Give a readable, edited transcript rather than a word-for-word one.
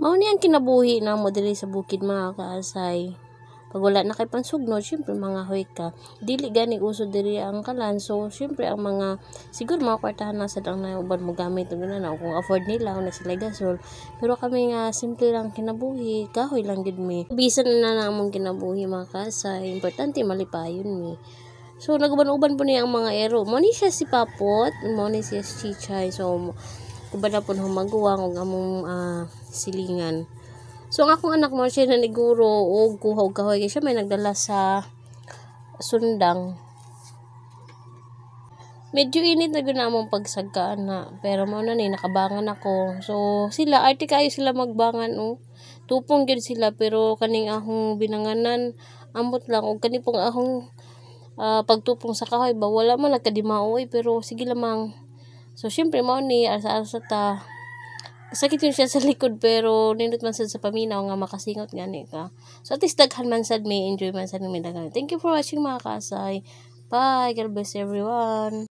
Mao ni ang kinabuhi na mo diri sa bukid mga kaasay. Pag wala na kay pansugno, syempre mga hoy ka. Dili gani uso diri ang kalan. So, syempre ang mga, siguro mga kwartahan na sad ang nauban mo gamit ug na kung afford nila na sila gasol. Pero kami nga simple lang kinabuhi, kahoy lang gid mi. Bisan na namong kinabuhi mga kasay, importante malipayon mi. So, naguban-uban po niya ang mga ero. Mo ni siya si Papot, mo ni siya si Chichay. So, kuba na po humaguwang og among silingan. So, ang akong anak mo siya na niguro o kuhaw kahoy kaya siya may nagdala sa sundang. Medyo init na gud among pagsagkaan na. Pero mo na ni nakabangan ako. So, sila arte kayo sila magbangan Tupong gyud sila pero kaning ahong binanganan ambot lang og kani pong ahong pagtupong sa kahoy ba wala man nagkadimao pero sige lamang. So, syempre mo ni asa-asa ta sakit yun siya sa likod pero nindot man sad sa paminaw nga makasingot gani ka. So at least daghan man sad may enjoy man sad may daghan. Thank you for watching mga kasay. Bye. God bless everyone.